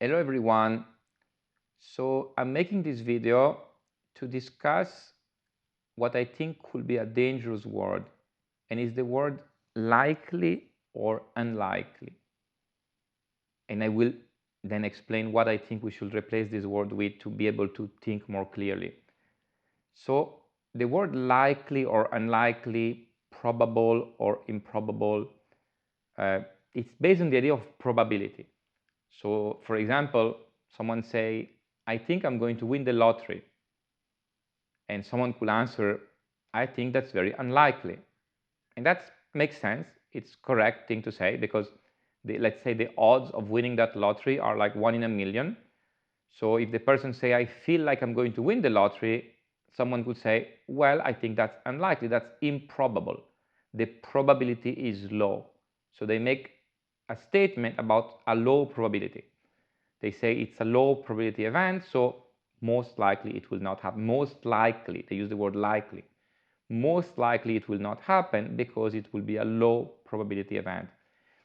Hello everyone. So I'm making this video to discuss what I think could be a dangerous word, and is the word likely or unlikely. And I will then explain what I think we should replace this word with to be able to think more clearly. So the word likely or unlikely, probable or improbable, it's based on the idea of probability. So for example, someone say, I think I'm going to win the lottery. And someone could answer, I think that's very unlikely. And that makes sense. It's correct thing to say because let's say the odds of winning that lottery are like 1 in a million. So if the person say, I feel like I'm going to win the lottery, someone could say, well, I think that's unlikely, that's improbable. The probability is low. So they make a statement about a low probability. They say it's a low probability event, so most likely it will not happen. Most likely, they use the word likely. Most likely it will not happen because it will be a low probability event.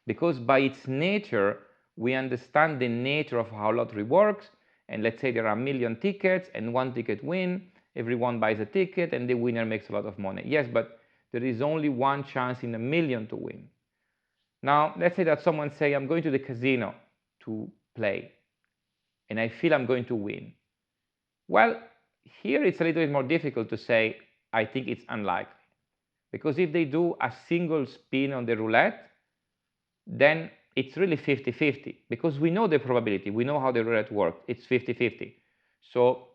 Because by its nature, we understand the nature of how lottery works, and let's say there are a million tickets and one ticket win, everyone buys a ticket and the winner makes a lot of money. Yes, but there is only one chance in a million to win. Now, let's say that someone say, I'm going to the casino to play, and I feel I'm going to win. Well, here it's a little bit more difficult to say, I think it's unlikely. Because if they do a single spin on the roulette, then it's really 50-50. Because we know the probability, we know how the roulette works, it's 50-50. So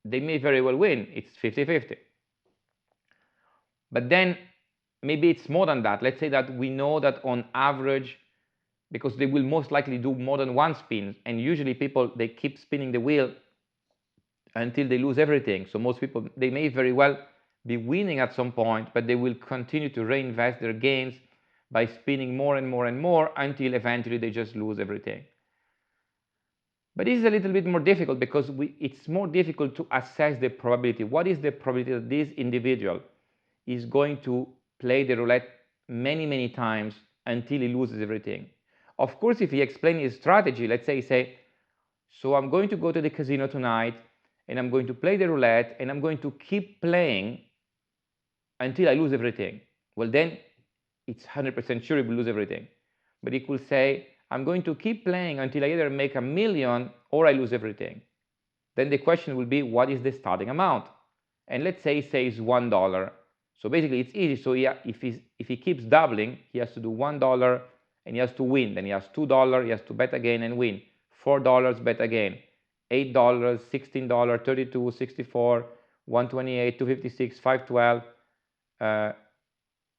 they may very well win, it's 50-50. But then maybe it's more than that. Let's say that we know that on average, because they will most likely do more than one spin, and usually people, they keep spinning the wheel until they lose everything. So most people, they may very well be winning at some point, but they will continue to reinvest their gains by spinning more and more and more until eventually they just lose everything. But this is a little bit more difficult because it's more difficult to assess the probability. What is the probability that this individual is going to play the roulette many, many times until he loses everything? Of course, if he explains his strategy, let's say he say, so I'm going to go to the casino tonight, and I'm going to play the roulette, and I'm going to keep playing until I lose everything. Well, then it's 100% sure he will lose everything. But he could say, I'm going to keep playing until I either make a million or I lose everything. Then the question will be, what is the starting amount? And let's say he says $1. So basically it's easy. So if he keeps doubling, he has to do $1 and he has to win. Then he has $2, he has to bet again and win. $4, bet again. $8, $16, $32, $64, $128, $256, $512,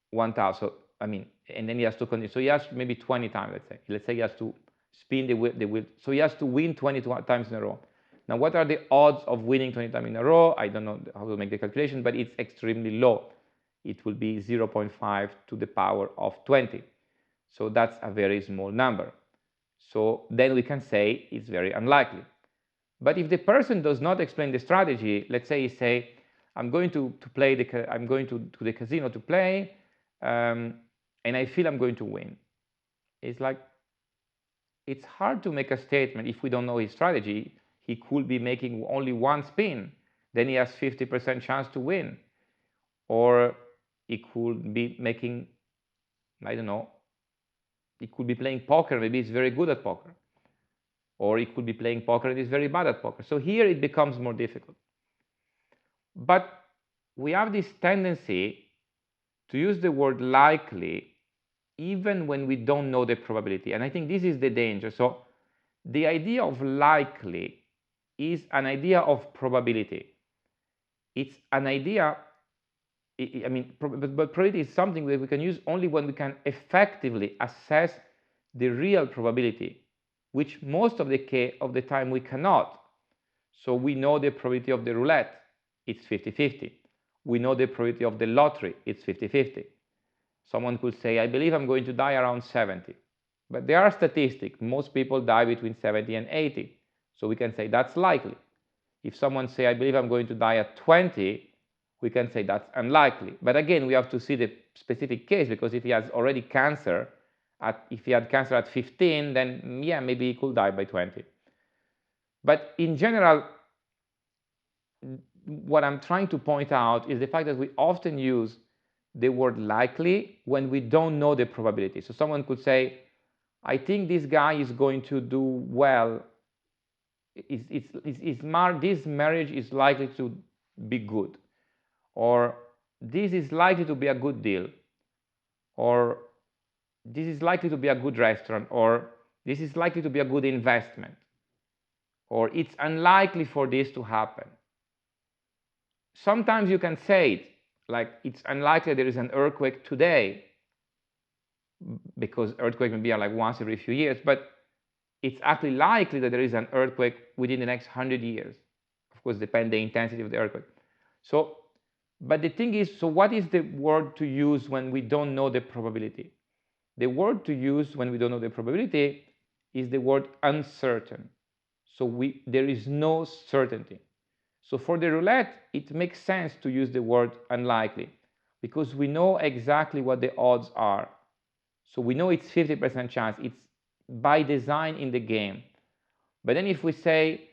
1,000. So, I mean, and then he has to continue. So he has maybe 20 times, let's say. Let's say he has to spin the wheel. So he has to win 20 times in a row. Now, what are the odds of winning 20 times in a row? I don't know how to make the calculation, but it's extremely low. It will be 0.5 to the power of 20. So that's a very small number. So then we can say it's very unlikely. But if the person does not explain the strategy, let's say he say, I'm going to the casino to play, and I feel I'm going to win. It's like, it's hard to make a statement if we don't know his strategy. He could be making only one spin, then he has 50% chance to win. Or he could be making, I don't know, he could be playing poker, maybe he's very good at poker. Or he could be playing poker and he's very bad at poker. So here it becomes more difficult. But we have this tendency to use the word likely even when we don't know the probability. And I think this is the danger. So the idea of likely is an idea of probability. It's an idea, I mean, but probability is something that we can use only when we can effectively assess the real probability, which most of the time we cannot. So we know the probability of the roulette, it's 50-50. We know the probability of the lottery, it's 50-50. Someone could say, I believe I'm going to die around 70. But there are statistics. Most people die between 70 and 80. So we can say that's likely. If someone say, I believe I'm going to die at 20, we can say that's unlikely. But again, we have to see the specific case, because if he has already cancer, if he had cancer at 15, then yeah, maybe he could die by 20. But in general, what I'm trying to point out is the fact that we often use the word likely when we don't know the probability. So someone could say, I think this guy is going to do well. This marriage is likely to be good, or this is likely to be a good deal, or this is likely to be a good restaurant, or this is likely to be a good investment, or it's unlikely for this to happen. Sometimes you can say it, like it's unlikely there is an earthquake today, because earthquake may be like once every few years, but it's actually likely that there is an earthquake within the next 100 years. Of course, depends the intensity of the earthquake. So, but the thing is, so what is the word to use when we don't know the probability? The word to use when we don't know the probability is the word uncertain. So there is no certainty. So for the roulette, it makes sense to use the word unlikely because we know exactly what the odds are. So we know it's 50% chance. It's by design in the game. But then if we say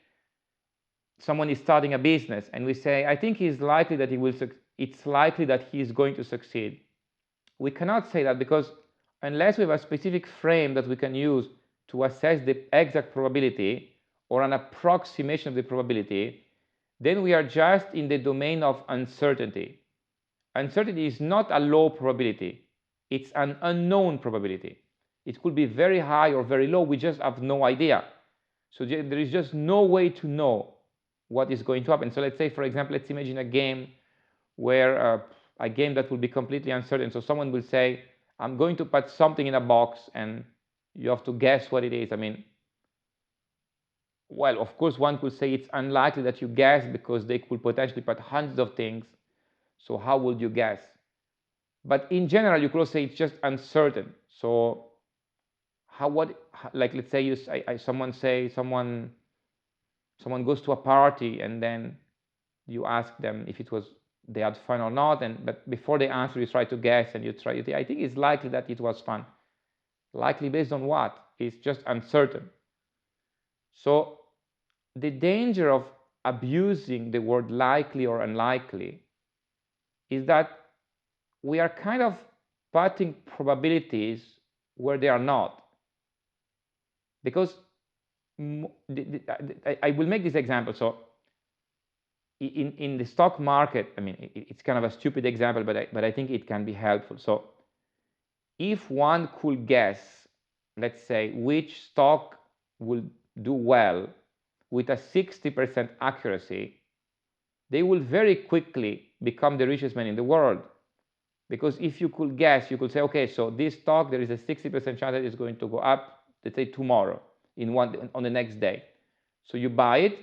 someone is starting a business and we say, I think it's likely that it's likely that he is going to succeed. We cannot say that because unless we have a specific frame that we can use to assess the exact probability or an approximation of the probability, then we are just in the domain of uncertainty. Uncertainty is not a low probability. It's an unknown probability. It could be very high or very low. We just have no idea. So there is just no way to know what is going to happen. So let's say, for example, let's imagine a game where a game that will be completely uncertain. So someone will say, I'm going to put something in a box and you have to guess what it is. I mean, well, of course, one could say it's unlikely that you guess because they could potentially put hundreds of things. So how would you guess? But in general, you could also say it's just uncertain. So like let's say someone goes to a party and then you ask them if they had fun or not, but before they answer, you try to guess and I think it's likely that it was fun. Likely based on what? It's just uncertain. So the danger of abusing the word likely or unlikely is that we are kind of putting probabilities where they are not. Because I will make this example. So in the stock market, I mean, it's kind of a stupid example, but I think it can be helpful. So if one could guess, let's say, which stock will do well with a 60% accuracy, they will very quickly become the richest man in the world. Because if you could guess, you could say, okay, so this stock, there is a 60% chance that it's going to go up, let's say tomorrow, on the next day. So you buy it,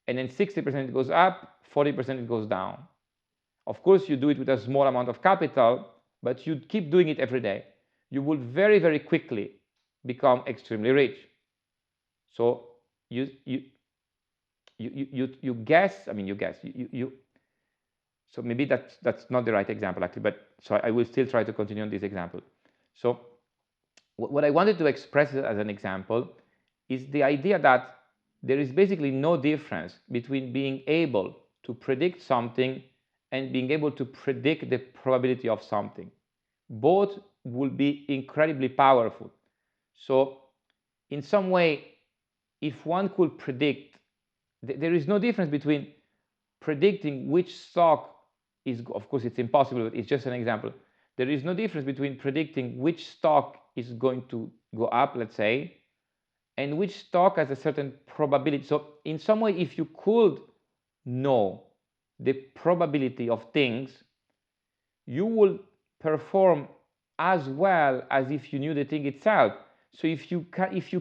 and then 60% it goes up, 40% it goes down. Of course, you do it with a small amount of capital, but you keep doing it every day. You will very, very quickly become extremely rich. So you guess. I mean, you guess. So maybe that's not the right example actually, but so I will still try to continue on this example. So what I wanted to express as an example is the idea that there is basically no difference between being able to predict something and being able to predict the probability of something. Both will be incredibly powerful. So in some way, if one could predict, there is no difference between predicting which stock is, of course it's impossible, but it's just an example. There is no difference between predicting which stock is going to go up, let's say, and which stock has a certain probability. So in some way, if you could know the probability of things, you will perform as well as if you knew the thing itself. So if you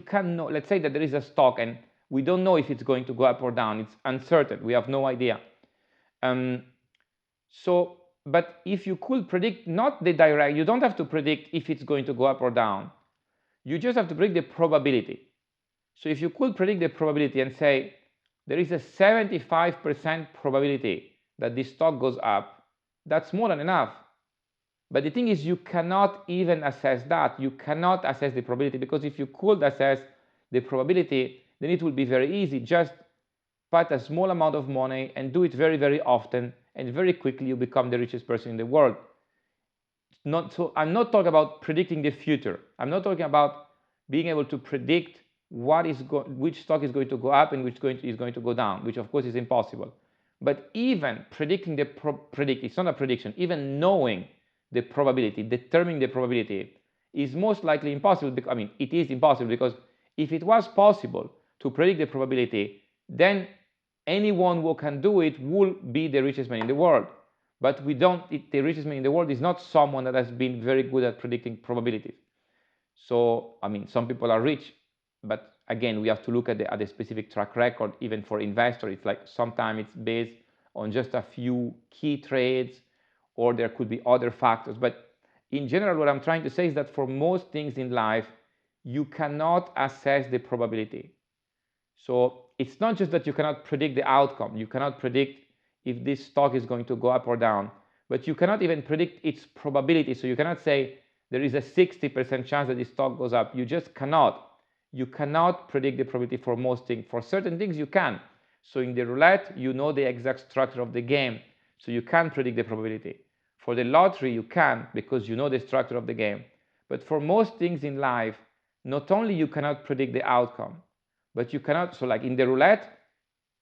can know, let's say that there is a stock and we don't know if it's going to go up or down, it's uncertain, we have no idea. But if you could predict not the direct, you don't have to predict if it's going to go up or down. You just have to predict the probability. So if you could predict the probability and say, there is a 75% probability that this stock goes up, that's more than enough. But the thing is, you cannot even assess that. You cannot assess the probability, because if you could assess the probability, then it would be very easy. Just put a small amount of money and do it very, very often, and very quickly you become the richest person in the world. So I'm not talking about predicting the future. I'm not talking about being able to predict which stock is going to go up and which is going to go down, which of course is impossible. But even predicting it's not a prediction, even knowing the probability, determining the probability is most likely impossible. I mean, it is impossible, because if it was possible to predict the probability, then anyone who can do it will be the richest man in the world. But the richest man in the world is not someone that has been very good at predicting probabilities. So, I mean, some people are rich, but again, we have to look at the specific track record. Even for investors, it's like sometimes it's based on just a few key trades, or there could be other factors. But in general, what I'm trying to say is that for most things in life, you cannot assess the probability. So it's not just that you cannot predict the outcome. You cannot predict if this stock is going to go up or down, but you cannot even predict its probability. So you cannot say there is a 60% chance that this stock goes up. You just cannot. You cannot predict the probability for most things. For certain things you can. So in the roulette, you know the exact structure of the game, so you can predict the probability. For the lottery, you can, because you know the structure of the game. But for most things in life, not only you cannot predict the outcome, but you cannot, so like in the roulette,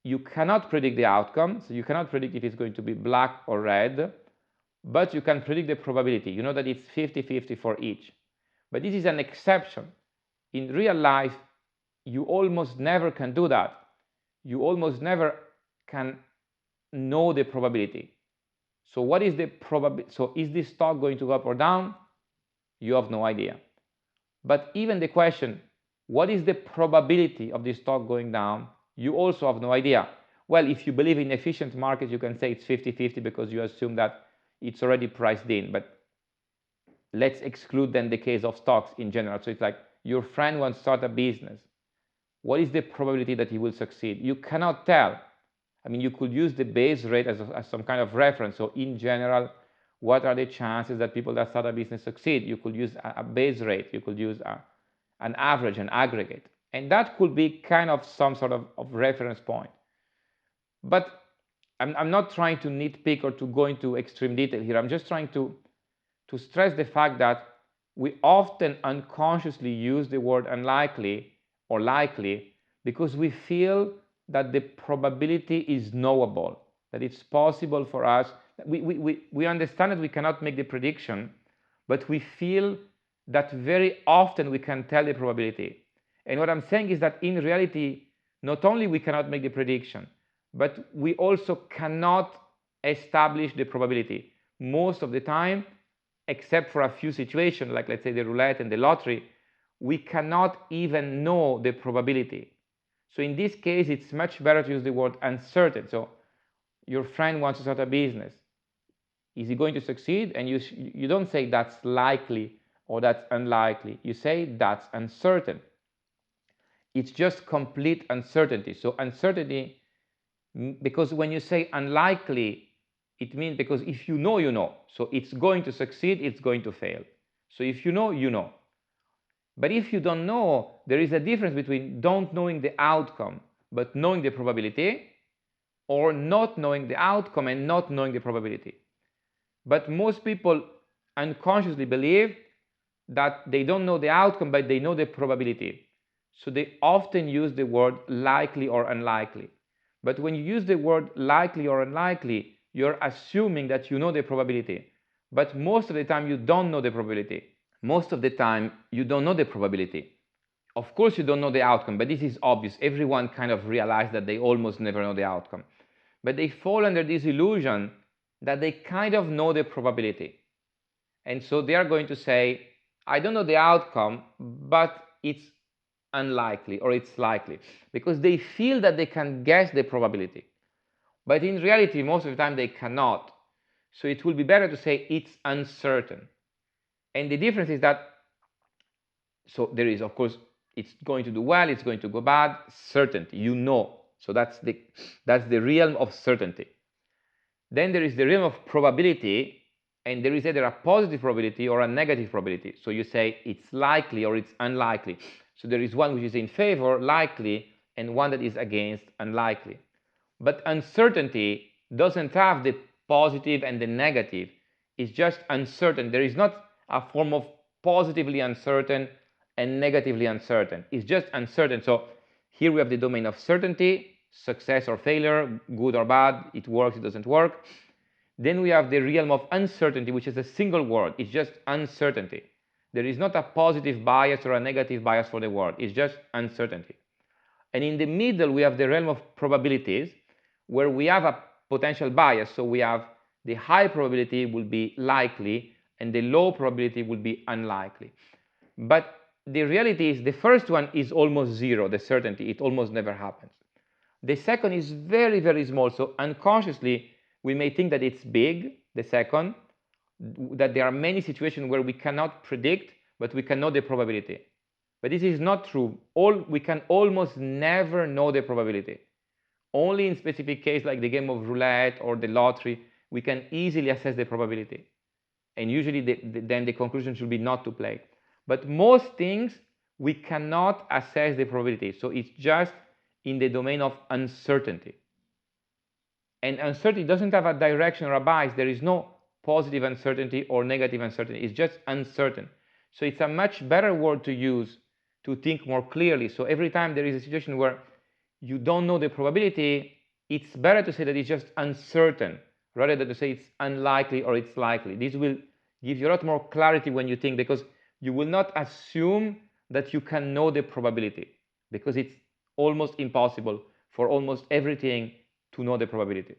you cannot predict the outcome, so you cannot predict if it's going to be black or red, but you can predict the probability. You know that it's 50-50 for each. But this is an exception. In real life, you almost never can do that. You almost never can know the probability. So what is the probability? So is this stock going to go up or down? You have no idea. But even the question, what is the probability of this stock going down? You also have no idea. Well, if you believe in efficient markets, you can say it's 50-50 because you assume that it's already priced in. But let's exclude then the case of stocks in general. So it's like your friend wants to start a business. What is the probability that he will succeed? You cannot tell. I mean, you could use the base rate as some kind of reference. So in general, what are the chances that people that start a business succeed? You could use a base rate. You could use an average, an aggregate. And that could be kind of some sort of reference point. But I'm not trying to nitpick or to go into extreme detail here. I'm just trying to stress the fact that we often unconsciously use the word unlikely or likely because we feel that the probability is knowable, that it's possible for us. We understand that we cannot make the prediction, but we feel that very often we can tell the probability. And what I'm saying is that in reality, not only we cannot make the prediction, but we also cannot establish the probability. Most of the time, except for a few situations, like let's say the roulette and the lottery, we cannot even know the probability. So in this case, it's much better to use the word uncertain. So your friend wants to start a business. Is he going to succeed? And you don't say that's likely or that's unlikely. You say that's uncertain. It's just complete uncertainty. So uncertainty, because when you say unlikely, it means because if you know, you know. So it's going to succeed, it's going to fail. So if you know, you know. But if you don't know, there is a difference between don't knowing the outcome but knowing the probability, or not knowing the outcome and not knowing the probability. But most people unconsciously believe that they don't know the outcome but they know the probability. So they often use the word likely or unlikely. But when you use the word likely or unlikely, you're assuming that you know the probability. But most of the time you don't know the probability. Most of the time you don't know the probability. Of course you don't know the outcome, but this is obvious. Everyone kind of realizes that they almost never know the outcome. But they fall under this illusion that they kind of know the probability. And so they are going to say, I don't know the outcome, but it's unlikely or it's likely, because they feel that they can guess the probability. But in reality, most of the time they cannot. So it will be better to say it's uncertain. And the difference is that, so there is, of course, it's going to do well, it's going to go bad, certainty, you know. So that's the realm of certainty. Then there is the realm of probability, and there is either a positive probability or a negative probability. So you say it's likely or it's unlikely. So there is one which is in favor, likely, and one that is against, unlikely. But uncertainty doesn't have the positive and the negative. It's just uncertain. There is not a form of positively uncertain and negatively uncertain. It's just uncertain. So here we have the domain of certainty, success or failure, good or bad, it works, it doesn't work. Then we have the realm of uncertainty, which is a single word. It's just uncertainty. There is not a positive bias or a negative bias for the word. It's just uncertainty. And in the middle, we have the realm of probabilities, where we have a potential bias. So we have the high probability will be likely, and the low probability will be unlikely. But the reality is the first one is almost zero, the certainty. It almost never happens. The second is very, very small. So unconsciously, we may think that it's big, the second, that there are many situations where we cannot predict, but we can know the probability. But this is not true. We can almost never know the probability. Only in specific cases like the game of roulette or the lottery, we can easily assess the probability. And usually then the conclusion should be not to play. But most things, we cannot assess the probability. So it's just in the domain of uncertainty. And uncertainty doesn't have a direction or a bias. There is no positive uncertainty or negative uncertainty. It's just uncertain. So it's a much better word to use to think more clearly. So every time there is a situation where you don't know the probability, it's better to say that it's just uncertain rather than to say it's unlikely or it's likely. This will give you a lot more clarity when you think, because you will not assume that you can know the probability, because it's almost impossible for almost everything to know the probability.